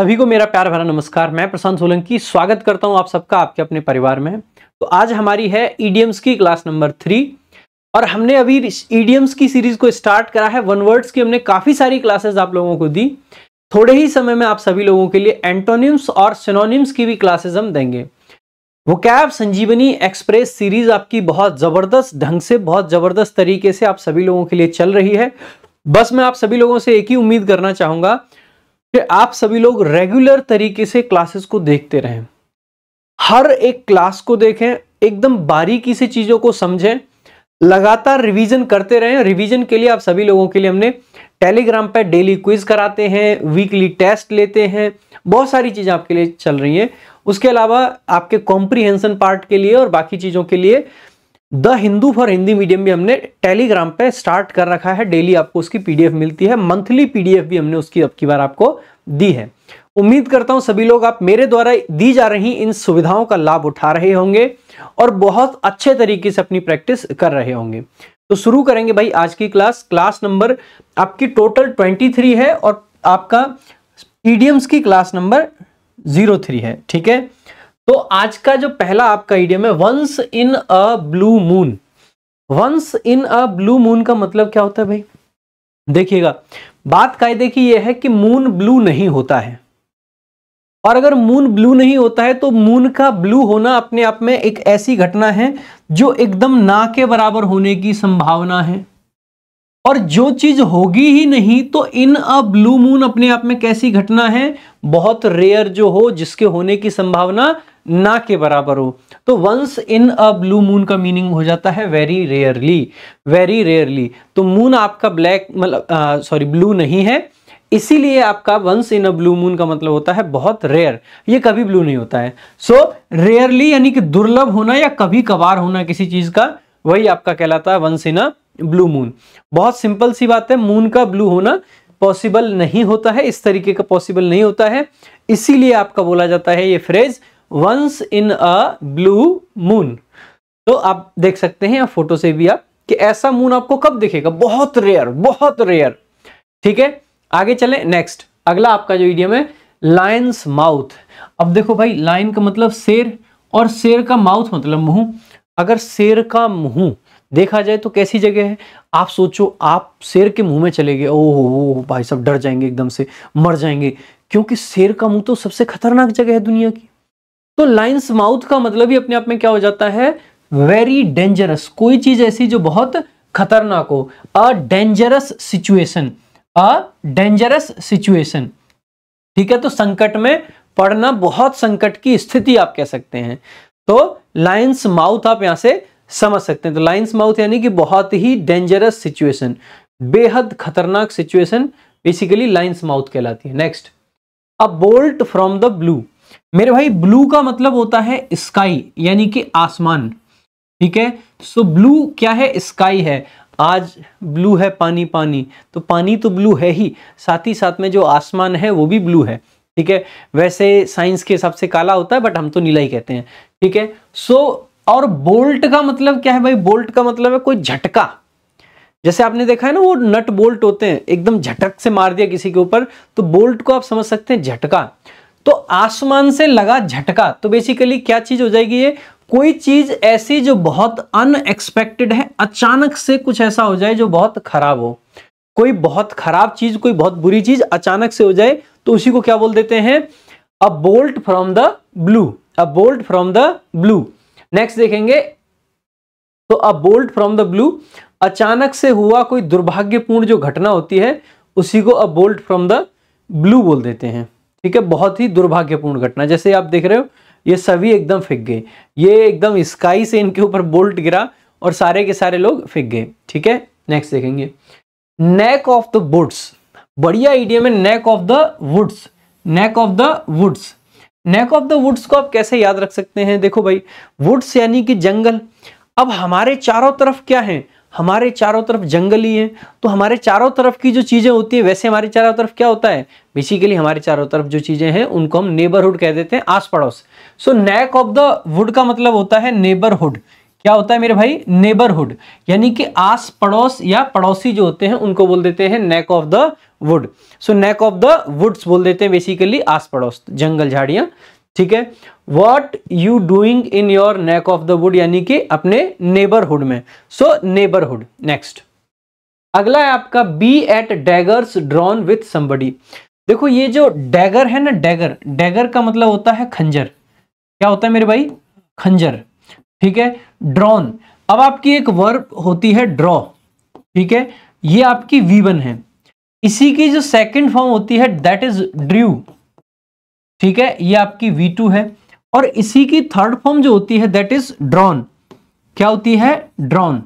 सभी को मेरा प्यार भरा नमस्कार। मैं प्रशांत सोलंकी स्वागत करता हूं आप सबका आपके अपने परिवार में। तो आज हमारी है ईडियम्स की क्लास नंबर 3 और हमने अभी ईडियम्स की सीरीज को स्टार्ट करा है। वन वर्ड्स की हमने काफी सारी क्लासेस आप लोगों को दी। थोड़े ही समय में आप सभी लोगों के लिए एंटोनिम्स और सिनोनिम्स की भी क्लासेस हम देंगे। वोकैब संजीवनी एक्सप्रेस सीरीज आपकी बहुत जबरदस्त ढंग से, बहुत जबरदस्त तरीके से आप सभी लोगों के लिए चल रही है। बस मैं आप सभी लोगों से एक ही उम्मीद करना चाहूंगा कि आप सभी लोग रेगुलर तरीके से क्लासेस को देखते रहें, हर एक क्लास को देखें, एकदम बारीकी से चीजों को समझें, लगातार रिवीजन करते रहें। रिवीजन के लिए आप सभी लोगों के लिए हमने टेलीग्राम पर डेली क्विज कराते हैं, वीकली टेस्ट लेते हैं, बहुत सारी चीजें आपके लिए चल रही हैं। उसके अलावा आपके कॉम्प्रिहेंशन पार्ट के लिए और बाकी चीजों के लिए the Hindu for Hindi medium भी हमने टेलीग्राम पे स्टार्ट कर रखा है। डेली आपको उसकी पीडीएफ मिलती है, मंथली पीडीएफ भी हमने उसकी अब की बार आपको दी है। उम्मीद करता हूं सभी लोग आप मेरे द्वारा दी जा रही इन सुविधाओं का लाभ उठा रहे होंगे और बहुत अच्छे तरीके से अपनी प्रैक्टिस कर रहे होंगे। तो शुरू करेंगे भाई आज की क्लास नंबर आपकी टोटल 23 है और आपका ईडियम्स की क्लास नंबर 03 है। ठीक है, तो आज का जो पहला आपका इडियम है once in a blue moon. Once in a blue moon का मतलब क्या होता है भाई? देखिएगा, बात कायदे की यह है कि मून ब्लू नहीं होता है, और अगर मून ब्लू नहीं होता है तो मून का ब्लू होना अपने आप में एक ऐसी घटना है जो एकदम ना के बराबर होने की संभावना है। और जो चीज होगी ही नहीं तो इन अ ब्लू मून अपने आप में कैसी घटना है? बहुत रेयर जो हो, जिसके होने की संभावना ना के बराबर हो। तो once in a blue moon का मीनिंग हो जाता है वेरी रेयरली, वेरी रेयरली। तो मून आपका ब्लैक मतलब ब्लू नहीं है, इसीलिए आपका once in a blue moon का मतलब होता है बहुत रेयर, ये कभी ब्लू नहीं होता है। सो रेयरली यानी कि दुर्लभ होना या कभी कभार होना किसी चीज का, वही आपका कहलाता है once in a blue moon. बहुत सिंपल सी बात है, मून का ब्लू होना पॉसिबल नहीं होता है, इस तरीके का पॉसिबल नहीं होता है, इसीलिए आपका बोला जाता है ये phrase once in a blue moon. तो आप देख सकते हैं फोटो से भी आप कि ऐसा मून आपको कब दिखेगा? बहुत रेयर, बहुत रेयर। ठीक है, आगे चलें। नेक्स्ट अगला आपका जो इडियम है लायंस माउथ। अब देखो भाई, लायन का मतलब शेर और शेर का माउथ मतलब मुंह। अगर शेर का मुंह देखा जाए तो कैसी जगह है? आप सोचो, आप शेर के मुंह में चले गए, ओह भाई सब डर जाएंगे, एकदम से मर जाएंगे, क्योंकि शेर का मुंह तो सबसे खतरनाक जगह है दुनिया की। तो लायंस माउथ का मतलब ही अपने आप में क्या हो जाता है? वेरी डेंजरस, कोई चीज ऐसी जो बहुत खतरनाक हो। A dangerous situation, a dangerous situation. ठीक है, तो संकट में पड़ना, बहुत संकट की स्थिति आप कह सकते हैं। तो लायंस माउथ आप यहां से समझ सकते हैं। तो लायंस माउथ यानी कि बहुत ही डेंजरस सिचुएशन, बेहद खतरनाक सिचुएशन बेसिकली लायंस माउथ कहलाती है। Next, a bolt from the blue. मेरे भाई, ब्लू का मतलब होता है स्काई यानी कि आसमान। ठीक है, सो ब्लू क्या है? स्काई है। आज ब्लू है पानी, पानी तो पानी तो ब्लू है ही, साथ ही साथ में जो आसमान है वो भी ब्लू है। ठीक है, वैसे साइंस के हिसाब से काला होता है बट हम तो नीला ही कहते हैं। ठीक है, सो और बोल्ट का मतलब क्या है भाई? बोल्ट का मतलब है कोई झटका। जैसे आपने देखा है ना, वो नट बोल्ट होते हैं, एकदम झटक से मार दिया किसी के ऊपर, तो बोल्ट को आप समझ सकते हैं झटका। तो आसमान से लगा झटका, तो बेसिकली क्या चीज हो जाएगी? ये कोई चीज ऐसी जो बहुत अनएक्सपेक्टेड है, अचानक से कुछ ऐसा हो जाए जो बहुत खराब हो। कोई बहुत खराब चीज, कोई बहुत बुरी चीज अचानक से हो जाए तो उसी को क्या बोल देते हैं? अ bolt from the blue, a bolt from the blue. Next देखेंगे, तो अ बोल्ट फ्रॉम द ब्लू, अचानक से हुआ कोई दुर्भाग्यपूर्ण जो घटना होती है उसी को अ बोल्ट फ्रॉम द ब्लू बोल देते हैं। ठीक है, बहुत ही दुर्भाग्यपूर्ण घटना। जैसे आप देख रहे हो, ये सभी एकदम फिक गए, ये एकदम स्काई से इनके ऊपर बोल्ट गिरा और सारे के सारे लोग फिक गए। ठीक है, नेक्स्ट देखेंगे, नेक ऑफ द वुड्स। बढ़िया इडियम है, neck of the woods, neck of the woods. Neck of the woods को आप कैसे याद रख सकते हैं? देखो भाई, वुड्स यानी कि जंगल। अब हमारे चारों तरफ क्या है? हमारे चारों तरफ जंगल ही है, तो हमारे चारों तरफ की जो चीजें होती है, वैसे हमारे चारों तरफ क्या होता है? बेसिकली हमारे चारों तरफ जो चीजें हैं उनको हम नेबरहुड कह देते हैं, आस पड़ोस। सो नेक ऑफ द वुड का मतलब होता है नेबरहुड। क्या होता है मेरे भाई? नेबरहुड, यानी कि आस पड़ोस या पड़ोसी जो होते हैं उनको बोल देते हैं neck of the wood. So neck of the woods बोल देते हैं बेसिकली आस पड़ोस, जंगल झाड़ियां, ठीक है। What you doing in your neck of the would, यानी कि अपने नेबरहुड में। सो नेबरहुड। नेक्स्ट अगला है आपका be at daggers drawn with somebody. देखो ये जो डैगर है ना, डैगर, डैगर का मतलब होता है खंजर। क्या होता है मेरे भाई? खंजर, ठीक है। ड्रॉन, अब आपकी एक वर्ब होती है ड्रॉ, ठीक है, ये आपकी V1 है। इसी की जो सेकंड फॉर्म होती है दैट इज ड्रू, ठीक है, ये आपकी V2 है। और इसी की थर्ड फॉर्म जो होती है दैट इज ड्रॉन। क्या होती है? ड्रॉन।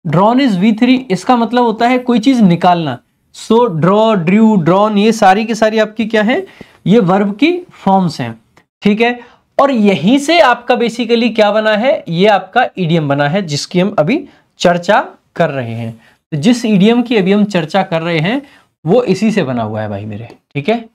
Drawn is V3। इसका मतलब होता है कोई चीज निकालना। सो ड्रॉ, ड्रू, ड्रॉन, ये सारी की सारी आपकी क्या है? ये वर्ब की फॉर्म्स हैं, ठीक है। और यहीं से आपका बेसिकली क्या बना है? ये आपका इडियम बना है जिसकी हम अभी चर्चा कर रहे हैं। तो जिस इडियम की अभी हम चर्चा कर रहे हैं वो इसी से बना हुआ है भाई मेरे, ठीक है।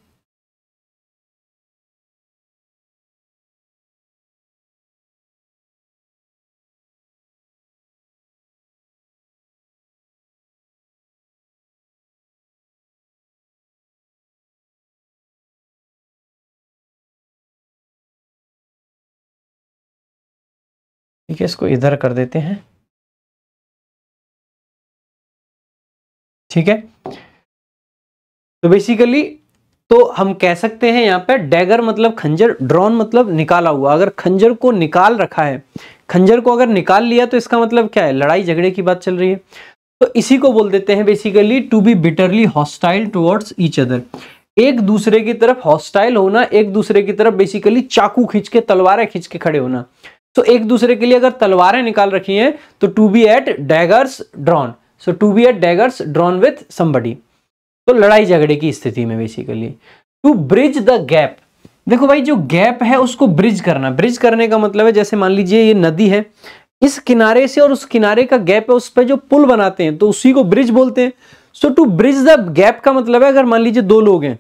ठीक है, इसको इधर कर देते हैं, ठीक है। तो बेसिकली तो हम कह सकते हैं यहाँ पे डैगर मतलब खंजर, ड्रॉन मतलब निकाला हुआ। अगर खंजर को निकाल रखा है, खंजर को अगर निकाल लिया तो इसका मतलब क्या है? लड़ाई झगड़े की बात चल रही है। तो इसी को बोल देते हैं basically to be bitterly hostile towards each other. एक दूसरे की तरफ हॉस्टाइल होना, एक दूसरे की तरफ बेसिकली चाकू खींच के, तलवारें खींच के खड़े होना। तो एक दूसरे के लिए अगर तलवारें निकाल रखी हैं तो to be at daggers drawn. So to be at daggers drawn with somebody, तो लड़ाई झगड़े की स्थिति में basically. To bridge the gap, देखो भाई जो गैप है उसको ब्रिज करना। ब्रिज करने का मतलब है जैसे मान लीजिए ये नदी है, इस किनारे से और उस किनारे का गैप है, उस पर जो पुल बनाते हैं तो उसी को ब्रिज बोलते हैं। सो टू ब्रिज द गैप का मतलब है अगर मान लीजिए दो लोग हैं,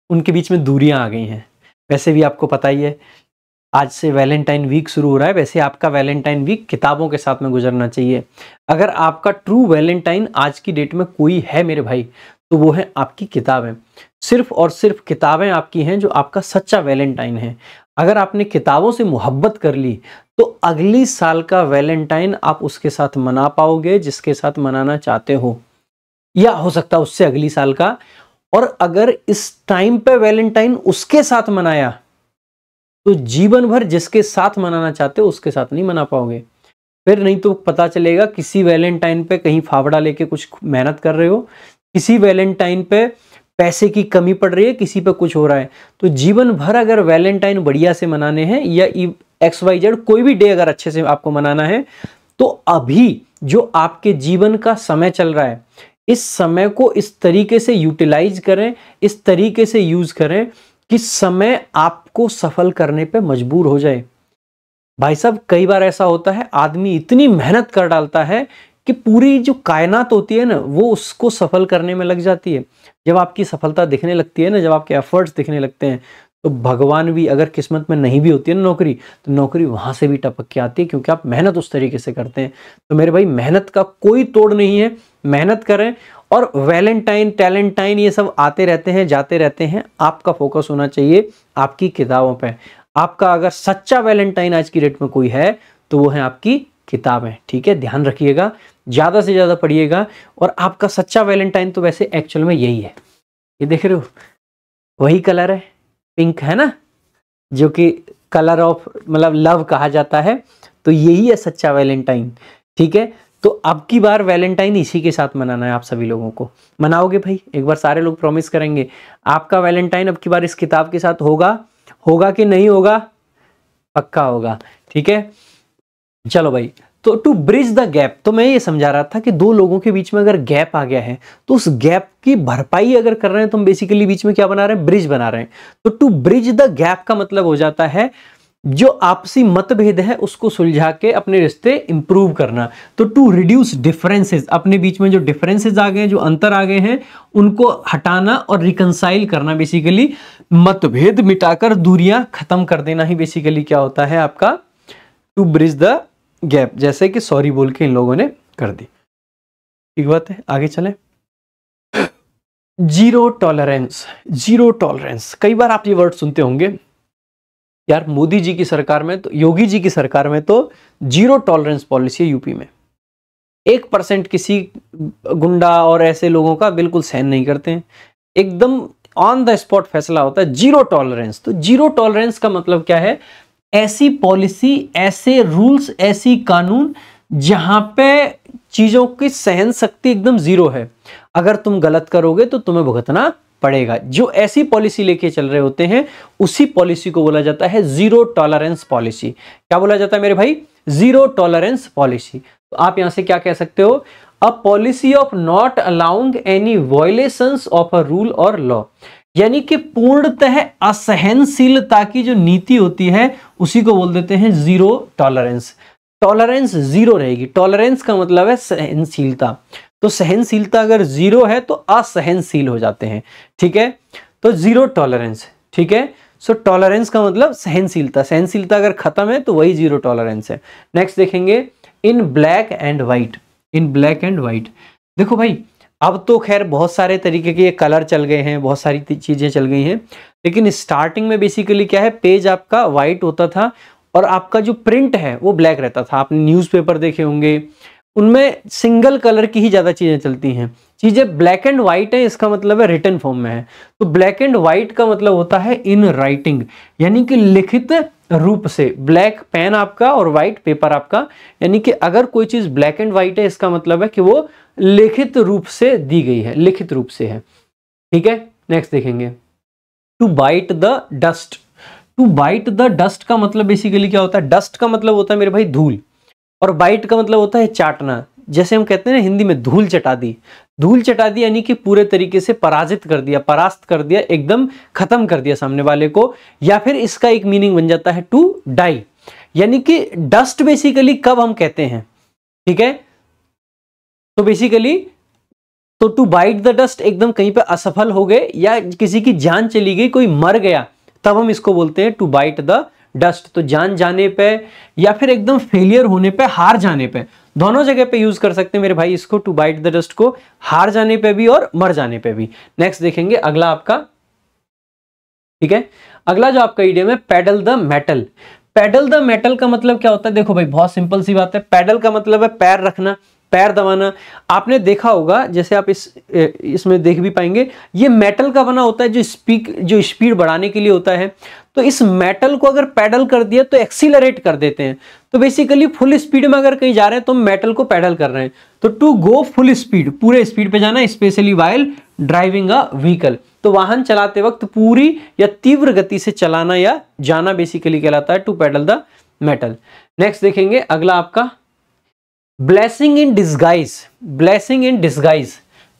उनके बीच में दूरियां आ गई हैं। वैसे भी आपको पता ही है आज से वैलेंटाइन वीक शुरू हो रहा है, वैसे आपका वैलेंटाइन वीक किताबों के साथ में गुजरना चाहिए। अगर आपका ट्रू वैलेंटाइन आज की डेट में कोई है मेरे भाई, तो वो है आपकी किताबें। सिर्फ और सिर्फ किताबें आपकी हैं जो आपका सच्चा वैलेंटाइन है। अगर आपने किताबों से मोहब्बत कर ली तो अगली साल का वैलेंटाइन आप उसके साथ मना पाओगे जिसके साथ मनाना चाहते हो, या हो सकता है उससे अगली साल का। और अगर इस टाइम पे वैलेंटाइन उसके साथ मनाया तो जीवन भर जिसके साथ मनाना चाहते हो उसके साथ नहीं मना पाओगे। फिर नहीं तो पता चलेगा किसी वैलेंटाइन पे कहीं फावड़ा लेके कुछ मेहनत कर रहे हो, किसी वैलेंटाइन पे पैसे की कमी पड़ रही है, किसी पे कुछ हो रहा है। तो जीवन भर अगर वैलेंटाइन बढ़िया से मनाने हैं या XYZ कोई भी डे अगर अच्छे से आपको मनाना है, तो अभी जो आपके जीवन का समय चल रहा है इस समय को इस तरीके से यूटिलाइज करें, इस तरीके से यूज करें कि समय आपको सफल करने पे मजबूर हो जाए। भाई साहब कई बार ऐसा होता है आदमी इतनी मेहनत कर डालता है कि पूरी जो कायनात होती है ना वो उसको सफल करने में लग जाती है। जब आपकी सफलता दिखने लगती है ना, जब आपके एफर्ट्स दिखने लगते हैं, तो भगवान भी अगर किस्मत में नहीं भी होती है ना नौकरी, तो नौकरी वहां से भी टपक के आती है क्योंकि आप मेहनत उस तरीके से करते हैं। तो मेरे भाई मेहनत का कोई तोड़ नहीं है, मेहनत करें। और वैलेंटाइन, टैलेंटाइन ये सब आते रहते हैं जाते रहते हैं, आपका फोकस होना चाहिए आपकी किताबों पे। आपका अगर सच्चा वैलेंटाइन आज की डेट में कोई है तो वो है आपकी किताबें, ठीक है। ध्यान रखिएगा, ज्यादा से ज्यादा पढ़िएगा। और आपका सच्चा वैलेंटाइन तो वैसे एक्चुअल में यही है, ये देख रहे हो, वही कलर है, पिंक है ना, जो कि कलर ऑफ मतलब लव कहा जाता है। तो यही है सच्चा वैलेंटाइन, ठीक है। तो अब की बार वैलेंटाइन इसी के साथ मनाना है आप सभी लोगों को। मनाओगे भाई? एक बार सारे लोग प्रॉमिस करेंगे आपका वैलेंटाइन अब की बार इस किताब के साथ होगा। होगा कि नहीं होगा? पक्का होगा, ठीक है। चलो भाई, तो टू ब्रिज द गैप, तो मैं ये समझा रहा था कि दो लोगों के बीच में अगर गैप आ गया है तो उस गैप की भरपाई अगर कर रहे हैं तो हम बेसिकली बीच में क्या बना रहे हैं? ब्रिज बना रहे हैं। तो टू ब्रिज द गैप का मतलब हो जाता है जो आपसी मतभेद है उसको सुलझा के अपने रिश्ते इंप्रूव करना। तो टू रिड्यूस डिफरेंसेस, अपने बीच में जो डिफरेंसेस आ गए हैं, जो अंतर आ गए हैं, उनको हटाना और रिकंसाइल करना, बेसिकली मतभेद मिटाकर दूरियां खत्म कर देना ही बेसिकली क्या होता है आपका टू ब्रिज द गैप। जैसे कि सॉरी बोल के इन लोगों ने कर दी, ठीक बात है। आगे चलें। Zero tolerance, zero tolerance. कई बार आप ये वर्ड सुनते होंगे यार, मोदी जी की सरकार में तो, योगी जी की सरकार में तो जीरो टॉलरेंस पॉलिसी है यूपी में। 1% किसी गुंडा और ऐसे लोगों का बिल्कुल सहन नहीं करते हैं, एकदम ऑन द स्पॉट फैसला होता है, जीरो टॉलरेंस। तो जीरो टॉलरेंस का मतलब क्या है? ऐसी पॉलिसी, ऐसे रूल्स, ऐसी कानून जहां पे चीजों की सहन शक्ति एकदम जीरो है। अगर तुम गलत करोगे तो तुम्हें भुगतना पड़ेगा। जो ऐसी पॉलिसी लेके चल रहे होते हैं उसी पॉलिसी को बोला जाता है जीरो टॉलरेंस पॉलिसी। क्या बोला जाता है मेरे भाई? Zero tolerance policy. तो आप यहां से क्या कह सकते हो? A policy of not allowing any violations of a rule और लॉ, यानी कि पूर्णतः असहनशीलता की जो नीति होती है उसी को बोल देते हैं जीरो टॉलरेंस। टॉलरेंस जीरो रहेगी। टॉलरेंस का मतलब है सहनशीलता, तो सहनशीलता अगर जीरो है तो असहनशील हो जाते हैं, ठीक है? तो जीरो टॉलरेंस, ठीक है? सो टॉलरेंस का मतलब सहनशीलता, सहनशीलता अगर खत्म है तो वही जीरो टॉलरेंस है। नेक्स्ट देखेंगे in black and white. In black and white, देखो भाई अब तो खैर बहुत सारे तरीके के कलर चल गए हैं, बहुत सारी चीजें चल गई हैं, लेकिन स्टार्टिंग में बेसिकली क्या है, पेज आपका व्हाइट होता था और आपका जो प्रिंट है वो ब्लैक रहता था। आपने न्यूज़पेपर देखे होंगे, उनमें सिंगल कलर की ही ज्यादा चीजें चलती हैं। चीजें ब्लैक एंड व्हाइट है, इसका मतलब है रिटन फॉर्म में है। तो ब्लैक एंड व्हाइट का मतलब होता है इन राइटिंग, यानी कि लिखित रूप से। ब्लैक पेन आपका और व्हाइट पेपर आपका, यानी कि अगर कोई चीज ब्लैक एंड व्हाइट है इसका मतलब है कि वो लिखित रूप से दी गई है, लिखित रूप से है, ठीक है? नेक्स्ट देखेंगे to bite the dust. To bite the dust का मतलब बेसिकली क्या होता है? डस्ट का मतलब होता है मेरे भाई धूल, और बाइट का मतलब होता है चाटना। जैसे हम कहते हैं ना हिंदी में धूल चटा दी। धूल चटा दी यानी कि पूरे तरीके से पराजित कर दिया, परास्त कर दिया, एकदम खत्म कर दिया सामने वाले को। या फिर इसका एक मीनिंग बन जाता है टू डाई, यानी कि डस्ट बेसिकली कब हम कहते हैं, ठीक है? तो बेसिकली तो टू बाइट द डस्ट एकदम कहीं पे असफल हो गए या किसी की जान चली गई, कोई मर गया, तब हम इसको बोलते हैं टू बाइट द डस्ट। तो जान जाने पे या फिर एकदम फेलियर होने पे, हार जाने पे, दोनों जगह पे यूज कर सकते हैं मेरे भाई इसको, टू बाइट द डस्ट को, हार जाने पे भी और मर जाने पे भी। नेक्स्ट देखेंगे अगला आपका, ठीक है? अगला जो आपका इडियम है pedal the metal. Pedal the metal का मतलब क्या होता है? देखो भाई बहुत सिंपल सी बात है। पैडल का मतलब है पैर रखना, पैर दबाना। आपने देखा होगा, जैसे आप इसमें देख भी पाएंगे, ये मेटल का बना होता है जो स्पीड बढ़ाने के लिए होता है। तो इस मेटल को अगर पैडल कर दिया तो एक्सीलरेट कर देते हैं। तो बेसिकली फुल स्पीड में अगर कहीं जा रहे हैं तो हम मेटल को पैडल कर रहे हैं। तो टू गो फुल स्पीड, पूरे स्पीड पे जाना, specially while driving a vehicle. तो वाहन चलाते वक्त पूरी या तीव्र गति से चलाना या जाना बेसिकली कहलाता है to pedal the metal. Next देखेंगे अगला आपका blessing in disguise. Blessing in disguise,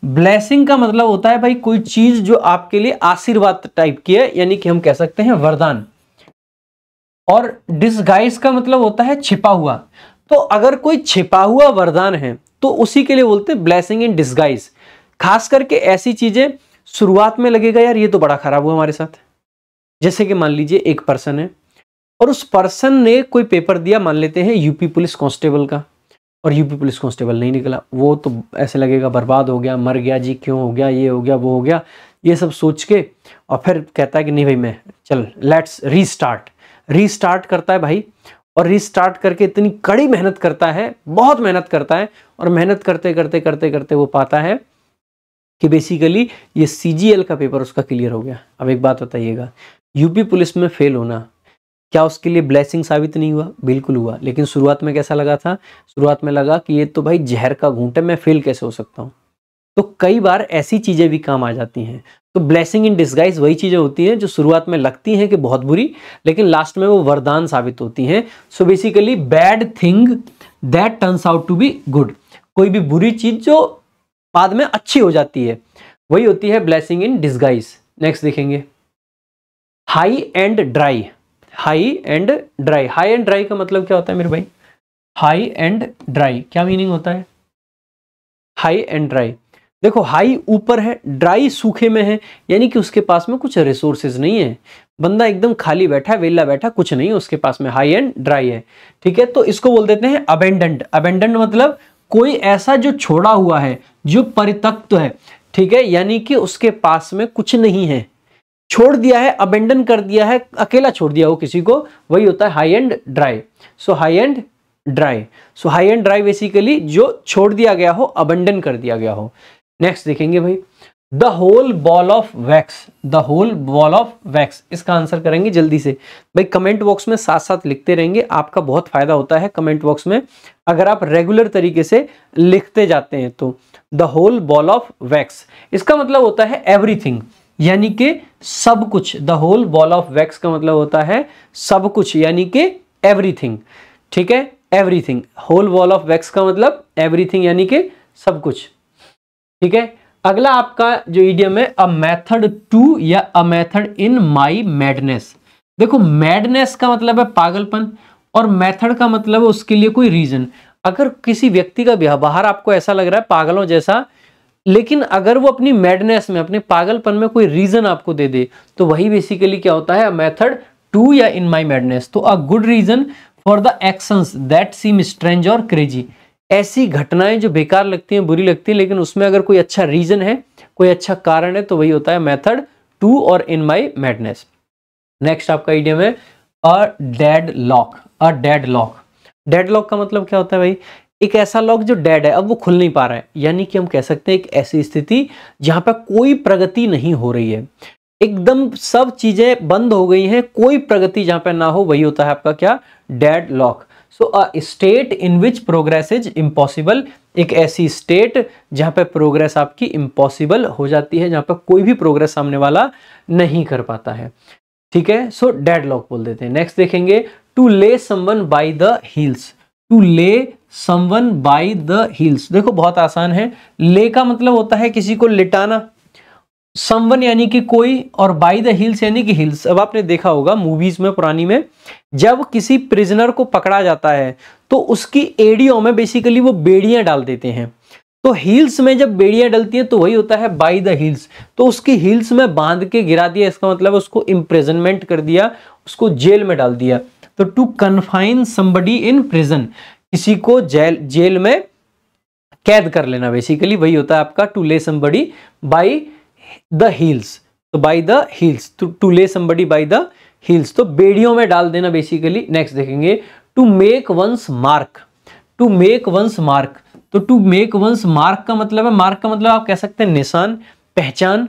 blessing का मतलब होता है भाई कोई चीज जो आपके लिए आशीर्वाद टाइप की है, यानी कि हम कह सकते हैं वरदान। और डिस्गाइज का मतलब होता है छिपा हुआ। तो अगर कोई छिपा हुआ वरदान है तो उसी के लिए बोलते हैं ब्लेसिंग इन डिस्गाइज। खास करके ऐसी चीजें शुरुआत में लगेगा यार ये तो बड़ा खराब हुआ हमारे साथ। जैसे कि मान लीजिए एक पर्सन है और उस पर्सन ने कोई पेपर दिया, मान लेते हैं यूपी पुलिस कांस्टेबल का, और यूपी पुलिस कांस्टेबल नहीं निकला। वो तो ऐसे लगेगा बर्बाद हो गया, मर गया जी, क्यों हो गया, ये हो गया, वो हो गया, ये सब सोच के, और फिर कहता है कि नहीं भाई मैं चल लेट्स रीस्टार्ट। रीस्टार्ट करता है भाई, और रीस्टार्ट करके इतनी कड़ी मेहनत करता है, बहुत मेहनत करता है, और मेहनत करते करते करते करते वो पाता है कि बेसिकली ये CGL का पेपर उसका क्लियर हो गया। अब एक बात बताइएगा, यूपी पुलिस में फेल होना क्या उसके लिए ब्लेसिंग साबित नहीं हुआ? बिल्कुल हुआ। लेकिन शुरुआत में कैसा लगा था? शुरुआत में लगा कि ये तो भाई जहर का घूंट है, मैं फेल कैसे हो सकता हूँ। तो कई बार ऐसी चीजें भी काम आ जाती हैं। तो ब्लेसिंग इन डिस्गाइज वही चीजें होती हैं जो शुरुआत में लगती हैं कि बहुत बुरी, लेकिन लास्ट में वो वरदान साबित होती हैं। So basically bad thing that turns out to be good. कोई भी बुरी चीज जो बाद में अच्छी हो जाती है, वही होती है ब्लेसिंग इन डिस्गाइज। नेक्स्ट देखेंगे high and dry. High and dry, high and dry का मतलब क्या होता है मेरे भाई? हाई एंड ड्राई क्या मीनिंग होता है? हाई एंड ड्राई, देखो हाई ऊपर है, ड्राई सूखे में है, यानी कि उसके पास में कुछ रिसोर्सेज नहीं है, बंदा एकदम खाली बैठा है, वेला बैठा, कुछ नहीं उसके पास में, हाई एंड ड्राई है, ठीक है? तो इसको बोल देते हैं अबेंडेंट। अबेंडेंट मतलब कोई ऐसा जो छोड़ा हुआ है, जो परित्यक्त है, ठीक है, यानी कि उसके पास में कुछ नहीं है, छोड़ दिया है, अबेंडन कर दिया है, अकेला छोड़ दिया हो किसी को, वही होता है high and dry. So high and dry, so high and dry basically जो छोड़ दिया गया हो, अबेंडन कर दिया गया हो। नेक्स्ट देखेंगे भाई, the whole ball of wax, the whole ball of wax, इसका आंसर करेंगे जल्दी से भाई, कमेंट बॉक्स में साथ साथ लिखते रहेंगे, आपका बहुत फायदा होता है कमेंट बॉक्स में अगर आप रेगुलर तरीके से लिखते जाते हैं तो। The whole ball of wax, इसका मतलब होता है एवरीथिंग, यानी कि सब कुछ। The whole ball of wax का मतलब होता है सब कुछ, यानी कि एवरीथिंग, ठीक है, everything. Whole ball of wax का मतलब एवरीथिंग, यानी कि सब कुछ, ठीक है। अगला आपका जो इडियम है, अ मेथड टू या a method in my madness. देखो मैडनेस का मतलब है पागलपन, और मेथड का मतलब है उसके लिए कोई रीजन। अगर किसी व्यक्ति का व्यवहार आपको ऐसा लग रहा है पागलों जैसा, लेकिन अगर वो अपनी मैडनेस में, अपने पागलपन में कोई रीजन आपको दे दे, तो वही बेसिकली क्या होता है, मेथड टू या इन माई मैडनेस। तो a good reason for the actions that seem strange और क्रेजी, ऐसी घटनाएं जो बेकार लगती हैं, बुरी लगती हैं, लेकिन उसमें अगर कोई अच्छा रीजन है, कोई अच्छा कारण है, तो वही होता है मेथड टू और इन माई मैडनेस। नेक्स्ट आपका इडियम है a dead lock. A dead lock, dead lock का मतलब क्या होता है भाई, एक ऐसा लॉक जो डेड है, अब वो खुल नहीं पा रहा है, यानी कि हम कह सकते हैं एक ऐसी स्थिति जहां पर कोई प्रगति नहीं हो रही है, एकदम सब चीजें बंद हो गई हैं, कोई प्रगति जहां पर ना हो, वही होता है आपका क्या, dead lock. So a state in which progress is impossible, एक ऐसी स्टेट जहां पे प्रोग्रेस आपकी इम्पॉसिबल हो जाती है, जहां पे कोई भी प्रोग्रेस सामने वाला नहीं कर पाता है, ठीक है। सो डेड लॉक बोल देते हैं। नेक्स्ट देखेंगे, to lay someone by the heels. To lay someone by the heels, देखो बहुत आसान है, ले का मतलब होता है किसी को लिटाना, समवन यानी कि कोई, और बाय द हील्स यानी कि हिल्स। अब आपने देखा होगा मूवीज में पुरानी में, जब किसी प्रिजनर को पकड़ा जाता है तो उसकी एड़ियों में बेसिकली वो बेड़ियां डाल देते हैं, तो हील्स में जब बेड़ियां डलती हैं तो वही होता है बाय द हील्स। तो उसकी हील्स में बांध के गिरा दिया, इसका मतलब उसको इम्प्रिजनमेंट कर दिया, उसको जेल में डाल दिया। तो to confine somebody in prison, किसी को जेल में कैद कर लेना, बेसिकली वही होता है आपका to lay somebody by the heels. तो by the heels, to lay somebody by the heels, तो बेड़ियों में डाल देना बेसिकली। नेक्स्ट देखेंगे, to make one's mark. To make one's mark, तो टू मेक वंस मार्क का मतलब है, मार्क का मतलब आप कह सकते हैं निशान, पहचान।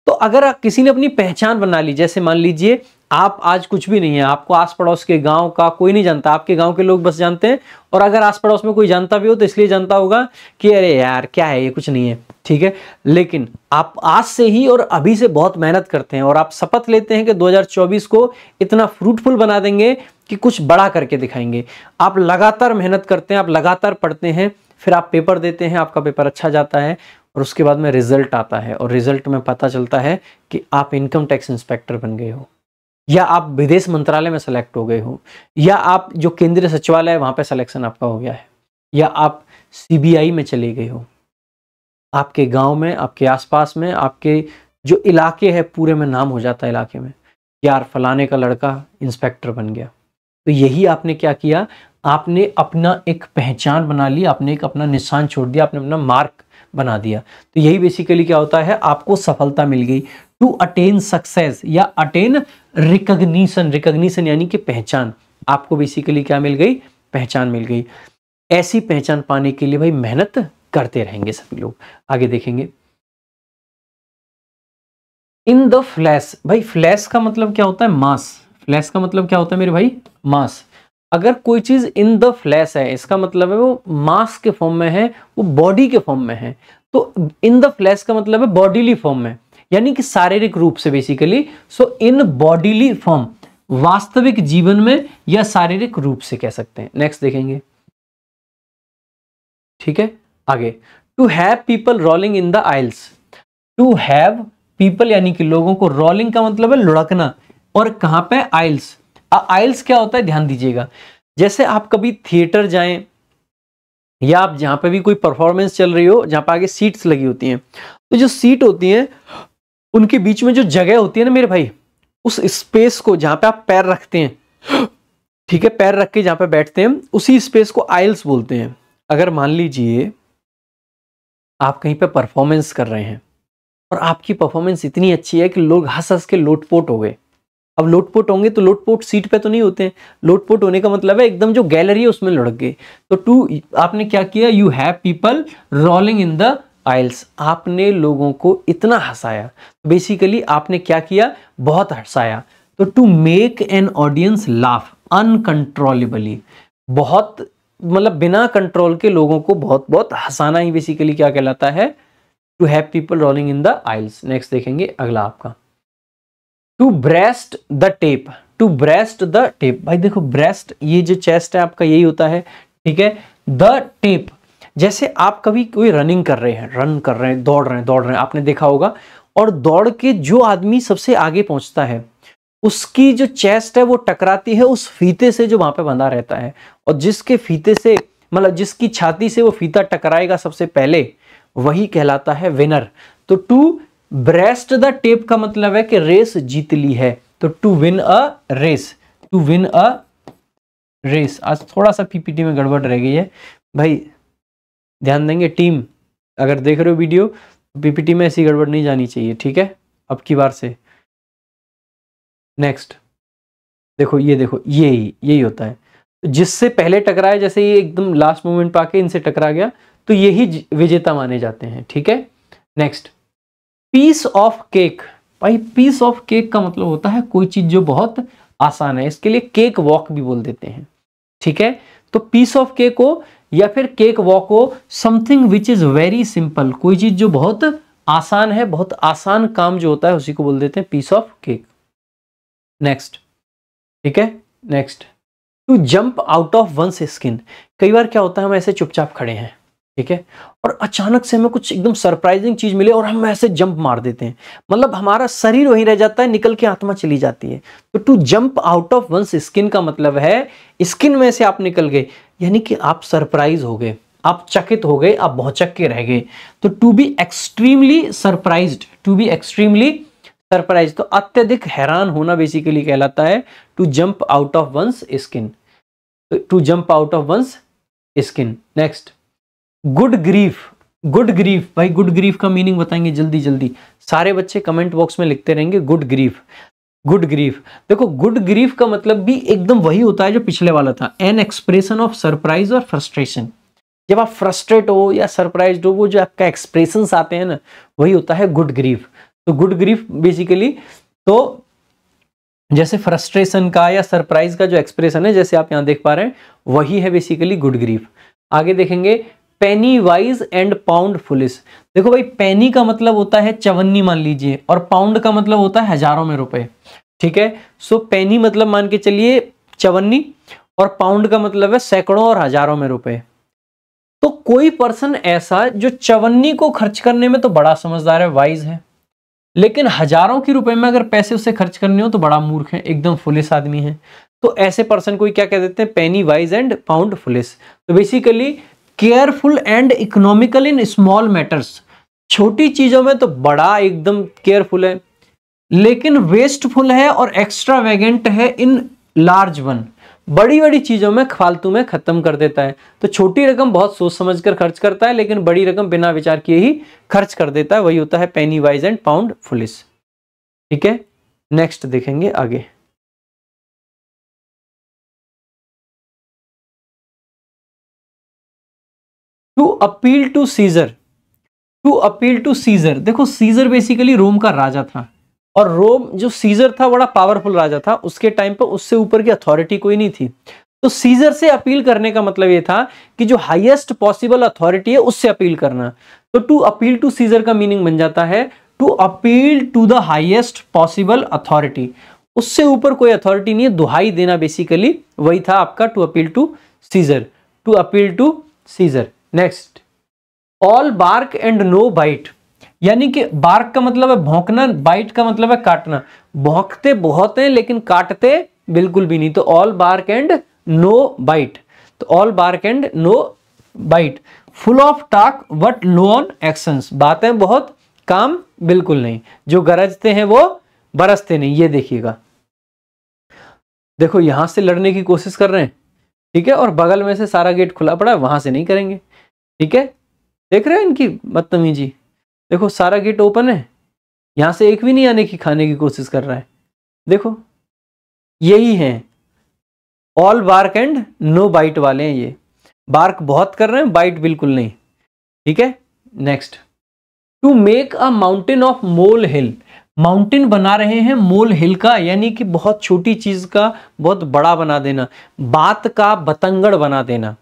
तो अगर किसी ने अपनी पहचान बना ली, जैसे मान लीजिए आप आज कुछ भी नहीं है, आपको आस पड़ोस के गांव का कोई नहीं जानता, आपके गांव के लोग बस जानते हैं, और अगर आस पड़ोस में कोई जानता भी हो तो इसलिए जानता होगा कि अरे यार क्या है ये, कुछ नहीं है, ठीक है। लेकिन आप आज से ही और अभी से बहुत मेहनत करते हैं, और आप शपथ लेते हैं कि 2024 को इतना फ्रूटफुल बना देंगे कि कुछ बड़ा करके दिखाएंगे। आप लगातार मेहनत करते हैं, आप लगातार पढ़ते हैं, फिर आप पेपर देते हैं, आपका पेपर अच्छा जाता है, और उसके बाद में रिजल्ट आता है, और रिजल्ट में पता चलता है कि आप इनकम टैक्स इंस्पेक्टर बन गए हो, या आप विदेश मंत्रालय में सेलेक्ट हो गए हो, या आप जो केंद्रीय सचिवालय है वहां पे सिलेक्शन आपका हो गया है, या आप सीबीआई में चले गए हो। आपके गांव में, आपके आसपास में, आपके जो इलाके है पूरे में नाम हो जाता है इलाके में, यार फलाने का लड़का इंस्पेक्टर बन गया। तो यही आपने क्या किया, आपने अपना एक पहचान बना ली, आपने एक अपना निशान छोड़ दिया, आपने अपना मार्क बना दिया। तो यही बेसिकली क्या होता है, आपको सफलता मिल गई। टू अटेन सक्सेस या अटेन रिकॉग्निशन, रिकॉग्निशन यानी कि पहचान, आपको बेसिकली क्या मिल गई, पहचान मिल गई। ऐसी पहचान पाने के लिए भाई मेहनत करते रहेंगे सभी लोग। आगे देखेंगे, इन द फ्लैश। भाई फ्लैश का मतलब क्या होता है, मास। फ्लैश का मतलब क्या होता है मेरे भाई, मास। अगर कोई चीज इन द फ्लैश है, इसका मतलब है वो मास के फॉर्म में है, वो बॉडी के फॉर्म में है। तो इन द फ्लैश का मतलब है बॉडीली फॉर्म में, यानी कि शारीरिक रूप से बेसिकली। सो इन बॉडीली फॉर्म, वास्तविक जीवन में या शारीरिक रूप से कह सकते हैं। नेक्स्ट देखेंगे, ठीक है। आगे, to have people rolling in the aisles. To have people यानी कि लोगों को, रोलिंग का मतलब है लुढ़कना, और कहां पे, आइल्स। आइल्स क्या होता है, ध्यान दीजिएगा, जैसे आप कभी थिएटर जाएं, या आप जहां पे भी कोई परफॉर्मेंस चल रही हो, जहां पे आगे सीट्स लगी होती हैं, तो जो सीट होती हैं उनके बीच में जो जगह होती है ना मेरे भाई, उस स्पेस को जहां पे आप पैर रखते हैं, ठीक है, पैर रख के जहां पे बैठते हैं, उसी स्पेस को आइल्स बोलते हैं। अगर मान लीजिए आप कहीं पे परफॉर्मेंस कर रहे हैं, और आपकी परफॉर्मेंस इतनी अच्छी है कि लोग हंस हंस के लोटपोट हो गए। अब लोटपोट होंगे तो लोटपोट सीट पे तो नहीं होते हैं, लोटपोट होने का मतलब है एकदम जो गैलरी है उसमें लुढ़क गए। तो टू, आपने क्या किया, you have people rolling in the aisles, आपने लोगों को इतना हंसाया। बेसिकली आपने क्या किया, बहुत हंसाया। तो to make an audience laugh uncontrollably, बहुत मतलब बिना कंट्रोल के लोगों को बहुत बहुत हंसाना ही बेसिकली क्या कहलाता है, to have people rolling in the aisles. Next देखेंगे अगला आपका, to breast the tape, to breast the tape. भाई देखो ब्रेस्ट, ये जो चेस्ट है आपका यही होता है, ठीक है। द टेप, जैसे आप कभी कोई रनिंग कर रहे हैं, रन कर रहे हैं, दौड़ रहे हैं, आपने देखा होगा, और दौड़ के जो आदमी सबसे आगे पहुंचता है उसकी जो चेस्ट है वो टकराती है उस फीते से जो वहां पे बंधा रहता है, और जिसके फीते से मतलब जिसकी छाती से वो फीता टकराएगा सबसे पहले वही कहलाता है विनर। तो टू ब्रेस्ट द टेप का मतलब है कि रेस जीत ली है। तो to win a race, to win a race. आज थोड़ा सा पीपीटी में गड़बड़ रह गई है भाई, ध्यान देंगे टीम, अगर देख रहे हो वीडियो पीपीटी में ऐसी गड़बड़ नहीं जानी चाहिए, ठीक है, अब की बार से। नेक्स्ट देखो, ये देखो यही होता है, जिससे पहले टकराए, जैसे ये एकदम लास्ट मोमेंट पे आके इनसे टकरा गया तो यही विजेता माने जाते हैं, ठीक है। Next, piece of cake. भाई पीस ऑफ केक का मतलब होता है कोई चीज जो बहुत आसान है, इसके लिए केक वॉक भी बोल देते हैं, ठीक है। तो पीस ऑफ केक हो या फिर केक वॉक हो, something which is very simple, कोई चीज जो बहुत आसान है, बहुत आसान काम जो होता है उसी को बोल देते हैं पीस ऑफ केक। नेक्स्ट, ठीक है। Next, to jump out of one's skin. कई बार क्या होता है, हम ऐसे चुपचाप खड़े हैं, ठीक है, और अचानक से हमें कुछ एकदम सरप्राइजिंग चीज मिले और हम ऐसे जंप मार देते हैं, मतलब हमारा शरीर वहीं रह जाता है, निकल के आत्मा चली जाती है। तो to jump out of one's skin का मतलब है स्किन में से आप निकल गए, यानी कि आप सरप्राइज हो गए, आप चकित हो गए, आप भौचक के रह गए। तो to be extremely surprised, to be extremely surprise, तो अत्यधिक हैरान होना बेसिकली कहलाता है to jump out of one's skin, to jump out of one's skin. Next, good grief. Good grief, भाई गुड ग्रीफ का मीनिंग बताएंगे जल्दी जल्दी, सारे बच्चे कमेंट बॉक्स में लिखते रहेंगे गुड ग्रीफ। गुड ग्रीफ, देखो गुड ग्रीफ का मतलब भी एकदम वही होता है जो पिछले वाला था, एन एक्सप्रेशन ऑफ सरप्राइज और फ्रस्ट्रेशन। जब आप फ्रस्ट्रेट हो या सरप्राइज्ड हो, वो जो आपका एक्सप्रेशंस आते हैं ना, वही होता है गुड ग्रीफ। तो गुड ग्रीफ बेसिकली, तो जैसे फ्रस्ट्रेशन का या सरप्राइज का जो एक्सप्रेशन है, जैसे आप यहां देख पा रहे हैं, वही है बेसिकली गुड ग्रीफ। आगे देखेंगे, पेनी वाइज एंड पाउंड फुलिश। देखो भाई पेनी का मतलब होता है चवन्नी मान लीजिए, और पाउंड का मतलब होता है हजारों में रुपए, ठीक है। सो पेनी मतलब मान के चलिए चवन्नी, और पाउंड का मतलब है सैकड़ों और हजारों में रुपए। तो कोई पर्सन ऐसा जो चवन्नी को खर्च करने में तो बड़ा समझदार है, वाइज है, लेकिन हजारों के रुपए में अगर पैसे उसे खर्च करने हो तो बड़ा मूर्ख है, एकदम फुलिश आदमी है। तो ऐसे पर्सन को क्या कह देते हैं, पेनी वाइज एंड पाउंड फुलिश। तो basically careful and economical in small matters, छोटी चीजों में तो बड़ा एकदम केयरफुल है, लेकिन वेस्टफुल है और एक्स्ट्रावेगेंट है इन लार्ज वन, बड़ी बड़ी चीजों में फालतू में खत्म कर देता है। तो छोटी रकम बहुत सोच समझ कर खर्च करता है, लेकिन बड़ी रकम बिना विचार किए ही खर्च कर देता है, वही होता है penny wise and pound foolish, ठीक है। नेक्स्ट देखेंगे आगे, to appeal to Caesar. To appeal to Caesar, देखो सीजर बेसिकली रोम का राजा था, और रोम जो सीजर था बड़ा पावरफुल राजा था, उसके टाइम पर उससे ऊपर की अथॉरिटी कोई नहीं थी। तो सीजर से अपील करने का मतलब ये था कि जो हाईएस्ट पॉसिबल अथॉरिटी है उससे अपील करना। तो टू अपील टू सीजर का मीनिंग बन जाता है to appeal to the highest possible authority, उससे ऊपर कोई अथॉरिटी नहीं है, दुहाई देना बेसिकली वही था आपका to appeal to Caesar, to appeal to Caesar. Next, all bark and no bite, यानी कि बार्क का मतलब है भौंकना, बाइट का मतलब है काटना। भौंकते बहुत हैं लेकिन काटते बिल्कुल भी नहीं, तो all bark and no bite. तो all bark and no bite, full of talk but low on actions, बातें बहुत काम बिल्कुल नहीं, जो गरजते हैं वो बरसते नहीं। ये देखिएगा, देखो यहां से लड़ने की कोशिश कर रहे हैं, ठीक है, और बगल में से सारा गेट खुला पड़ा है, वहां से नहीं करेंगे, ठीक है। देख रहे हैं इनकी बदतमीजी, देखो सारा गेट ओपन है, यहां से एक भी नहीं आने की, खाने की कोशिश कर रहा है। देखो यही है, all bark and no bite वाले हैं ये। बार्क बहुत कर रहे हैं, बाइट बिल्कुल नहीं। ठीक है, next. To make a mountain of molehill, mountain बना रहे हैं मोल हिल का, यानी कि बहुत छोटी चीज का बहुत बड़ा बना देना, बात का बतंगड़ बना देना।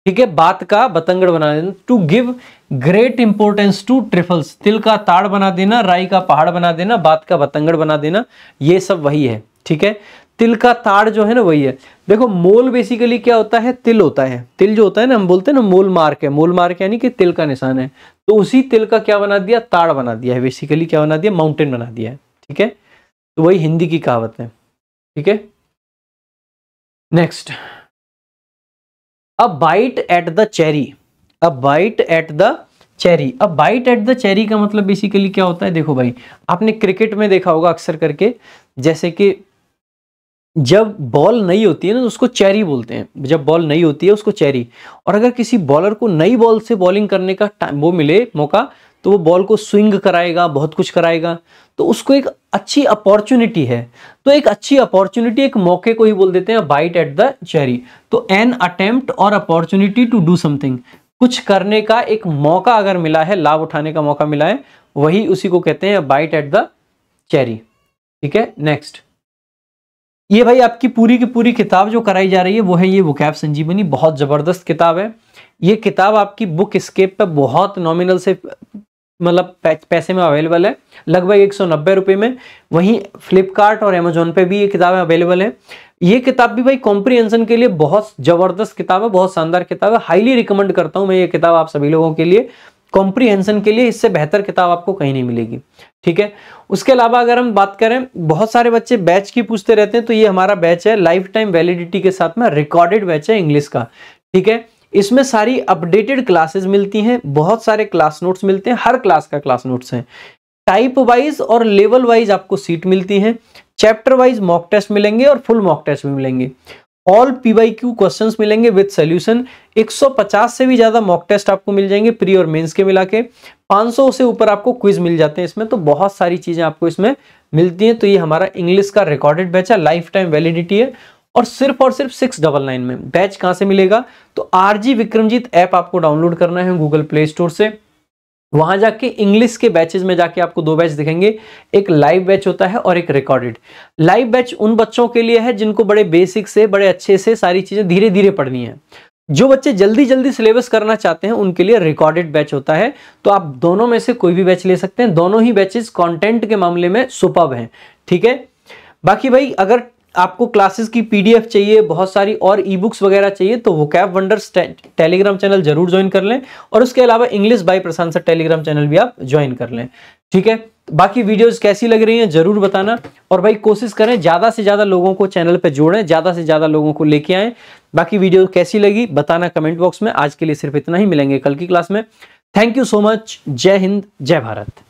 ठीक है, बात का बतंगड़ बना देना। To give great importance to trifles, तिल का ताड़ बना देना, राई का पहाड़ बना देना, बात का बतंगड़ बना देना, ये सब वही है। ठीक है, तिल का ताड़ जो है ना वही है। देखो मोल बेसिकली क्या होता है, तिल होता है। तिल जो होता है ना, हम बोलते हैं ना मोल मार्क है, मोल मार्क यानी कि तिल का निशान है। तो उसी तिल का क्या बना दिया, ताड़ बना दिया है, बेसिकली क्या बना दिया, माउंटेन बना दिया है। ठीक है, तो वही हिंदी की कहावत है। ठीक है, next. A bite at the cherry, a bite at the cherry. अब बाइट एट द चेरी का मतलब बेसिकली क्या होता है, देखो भाई आपने क्रिकेट में देखा होगा अक्सर करके, जैसे कि जब बॉल नहीं होती है ना तो उसको चेरी बोलते हैं, जब बॉल नहीं होती है उसको चेरी। और अगर किसी बॉलर को नई बॉल से बॉलिंग करने का टाइम वो मिले मौका, तो वो बॉल को स्विंग कराएगा, बहुत कुछ कराएगा, तो उसको एक अच्छी अपॉर्चुनिटी है। तो एक अच्छी अपॉर्चुनिटी, एक मौके को ही बोल देते हैं बाइट एट द चेरी। तो एन अटेम्प्ट और अपॉर्चुनिटी टू डू समथिंग, कुछ करने का एक मौका अगर मिला है, लाभ उठाने का मौका मिला है, वही उसी को कहते हैं बाइट एट द चेरी। ठीक है, नेक्स्ट। ये भाई आपकी पूरी की पूरी किताब जो कराई जा रही है वो है ये वोकैब संजीवनी, बहुत जबरदस्त किताब है। ये किताब आपकी बुक स्केप पे बहुत नॉमिनल से मतलब पैसे में अवेलेबल है, लगभग 190 रुपए में। वहीं फ्लिपकार्ट और अमेजोन पे भी ये किताबें अवेलेबल है। ये किताब भी भाई कॉम्प्रिहेंशन के लिए बहुत जबरदस्त किताब है, बहुत शानदार किताब है। हाईली रिकमेंड करता हूं मैं ये किताब आप सभी लोगों के लिए, कॉम्प्रिहेंशन के लिए इससे बेहतर किताब आपको कहीं नहीं मिलेगी। ठीक है, उसके अलावा अगर हम बात करें, बहुत सारे बच्चे बैच की पूछते रहते हैं, तो ये हमारा बैच है लाइफ टाइम वैलिडिटी के साथ में रिकॉर्डेड बैच है इंग्लिश का। ठीक है, इसमें सारी अपडेटेड क्लासेस मिलती हैं, बहुत सारे क्लास नोट्स मिलते हैं, हर क्लास का क्लास नोट्स हैं, टाइप वाइज और लेवल वाइज आपको सीट मिलती हैं, चैप्टर वाइज मॉक टेस्ट मिलेंगे और फुल मॉक टेस्ट भी मिलेंगे, ऑल पीवाईक्यू क्वेश्चंस मिलेंगे विद सॉल्यूशन। 150 से भी ज्यादा मॉक टेस्ट आपको मिल जाएंगे प्री और मेंस के मिला के, 500 से ऊपर आपको क्विज मिल जाते हैं इसमें। तो बहुत सारी चीजें आपको इसमें मिलती हैं। तो ये हमारा इंग्लिश का रिकॉर्डेड बैच है, लाइफ टाइम वैलिडिटी है, और सिर्फ 699 में। बैच कहां से मिलेगा, तो आरजी विक्रमजीत ऐप आपको डाउनलोड करना है गूगल प्ले स्टोर से। वहां जाके इंग्लिश के बैचेस में जाके आपको 2 बैच दिखेंगे, एक लाइव बैच होता है और एक रिकॉर्डेड। लाइव बैच उन बच्चों के लिए है जिनको बड़े बेसिक से बड़े अच्छे से सारी चीजें धीरे धीरे पढ़नी है। जो बच्चे जल्दी जल्दी सिलेबस करना चाहते हैं उनके लिए रिकॉर्डेड बैच होता है। तो आप दोनों में से कोई भी बैच ले सकते हैं, दोनों ही बैचेस कंटेंट के मामले में सुपर्ब हैं। ठीक है, बाकी भाई अगर आपको क्लासेस की पीडीएफ चाहिए, बहुत सारी और ई बुक्स वगैरह चाहिए, तो वोकैब वंडर्स टेलीग्राम चैनल जरूर ज्वाइन कर लें, और उसके अलावा English by Prashant sir Telegram channel भी आप ज्वाइन कर लें। ठीक है, बाकी वीडियोस कैसी लग रही हैं जरूर बताना, और भाई कोशिश करें ज्यादा से ज्यादा लोगों को चैनल पे जोड़ें, ज्यादा से ज्यादा लोगों को लेके आएं। बाकी वीडियो कैसी लगी बताना कमेंट बॉक्स में। आज के लिए सिर्फ इतना ही, मिलेंगे कल की क्लास में। थैंक यू सो मच, जय हिंद, जय भारत।